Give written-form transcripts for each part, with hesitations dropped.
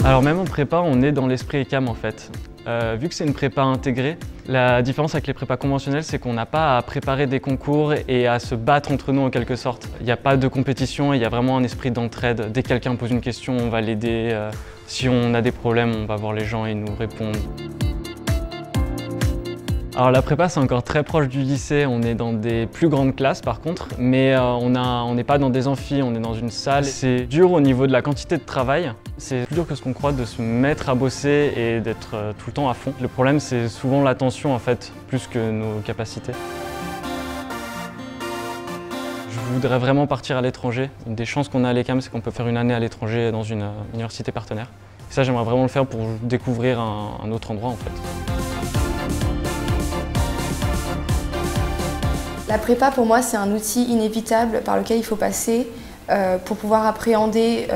Alors même en prépa, on est dans l'esprit ECAM en fait. Vu que c'est une prépa intégrée, la différence avec les prépas conventionnelles, c'est qu'on n'a pas à préparer des concours et à se battre entre nous en quelque sorte. Il n'y a pas de compétition, il y a vraiment un esprit d'entraide. Dès que quelqu'un pose une question, on va l'aider. Si on a des problèmes, on va voir les gens et ils nous répondent. Alors la prépa c'est encore très proche du lycée, on est dans des plus grandes classes par contre, mais on n'est pas dans des amphis, on est dans une salle. C'est dur au niveau de la quantité de travail, c'est plus dur que ce qu'on croit de se mettre à bosser et d'être tout le temps à fond. Le problème c'est souvent l'attention en fait, plus que nos capacités. Je voudrais vraiment partir à l'étranger. Une des chances qu'on a à l'ECAM c'est qu'on peut faire une année à l'étranger dans une université partenaire. Et ça j'aimerais vraiment le faire pour découvrir un autre endroit en fait. La prépa, pour moi, c'est un outil inévitable par lequel il faut passer pour pouvoir appréhender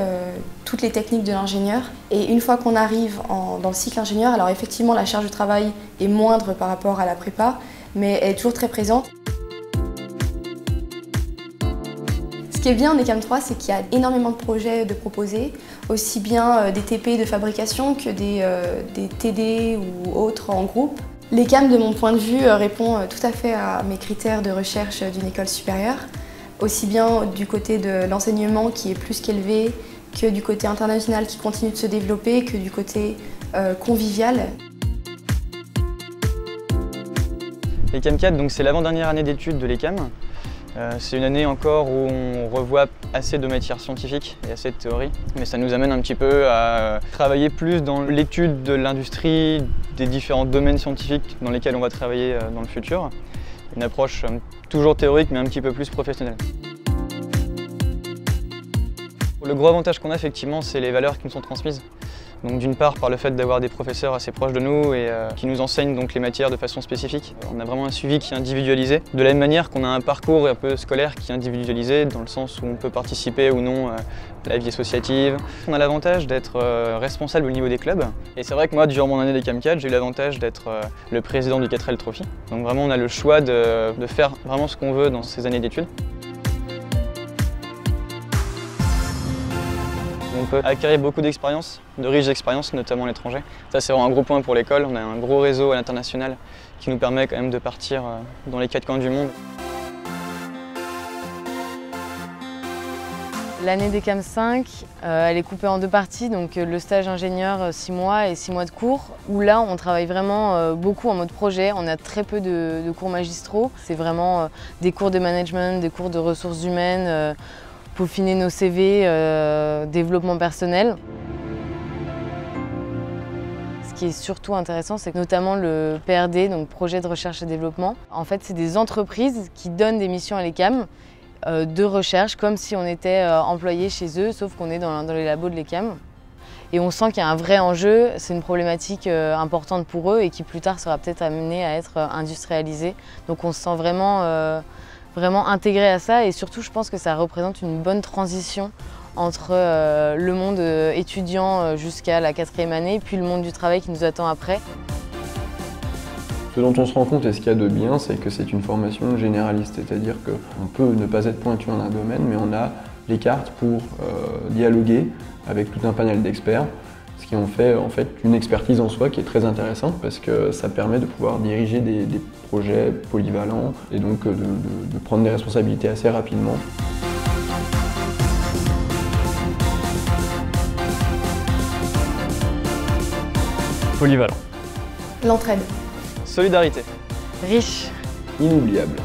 toutes les techniques de l'ingénieur. Et une fois qu'on arrive dans le cycle ingénieur, alors effectivement, la charge de travail est moindre par rapport à la prépa, mais elle est toujours très présente. Ce qui est bien en ECAM 3, c'est qu'il y a énormément de projets de proposer, aussi bien des TP de fabrication que des TD ou autres en groupe. L'ECAM, de mon point de vue, répond tout à fait à mes critères de recherche d'une école supérieure, aussi bien du côté de l'enseignement qui est plus qu'élevé, que du côté international qui continue de se développer, que du côté convivial. L'ECAM 4, c'est l'avant-dernière année d'études de l'ECAM. C'est une année encore où on revoit assez de matières scientifiques et assez de théorie, mais ça nous amène un petit peu à travailler plus dans l'étude de l'industrie, des différents domaines scientifiques dans lesquels on va travailler dans le futur. Une approche toujours théorique mais un petit peu plus professionnelle. Le gros avantage qu'on a effectivement, c'est les valeurs qui nous sont transmises. Donc d'une part par le fait d'avoir des professeurs assez proches de nous et qui nous enseignent donc les matières de façon spécifique. On a vraiment un suivi qui est individualisé, de la même manière qu'on a un parcours un peu scolaire qui est individualisé dans le sens où on peut participer ou non à la vie associative. On a l'avantage d'être responsable au niveau des clubs et c'est vrai que moi durant mon année d'ECAM 4 j'ai eu l'avantage d'être le président du 4L Trophy. Donc vraiment on a le choix de faire vraiment ce qu'on veut dans ces années d'études. On peut acquérir beaucoup d'expériences, de riches expériences, notamment à l'étranger. Ça c'est vraiment un gros point pour l'école, on a un gros réseau à l'international qui nous permet quand même de partir dans les 4 coins du monde. L'année d'ECAM 5, elle est coupée en deux parties, donc le stage ingénieur 6 mois et 6 mois de cours, où là on travaille vraiment beaucoup en mode projet, on a très peu de cours magistraux, c'est vraiment des cours de management, des cours de ressources humaines, peaufiner nos CV, développement personnel. Ce qui est surtout intéressant, c'est notamment le PRD, donc projet de recherche et développement. En fait, c'est des entreprises qui donnent des missions à l'ECAM de recherche, comme si on était employé chez eux, sauf qu'on est dans les labos de l'ECAM. Et on sent qu'il y a un vrai enjeu, c'est une problématique importante pour eux et qui plus tard sera peut-être amenée à être industrialisée. Donc on se sent vraiment intégré à ça et surtout je pense que ça représente une bonne transition entre le monde étudiant jusqu'à la 4e année puis le monde du travail qui nous attend après. Ce dont on se rend compte et ce qu'il y a de bien, c'est que c'est une formation généraliste, c'est-à-dire qu'on peut ne pas être pointu en un domaine, mais on a les cartes pour dialoguer avec tout un panel d'experts, ce qui en fait une expertise en soi qui est très intéressante parce que ça permet de pouvoir diriger des projets polyvalents et donc de prendre des responsabilités assez rapidement. Polyvalent. L'entraide. Solidarité. Riche. Inoubliable.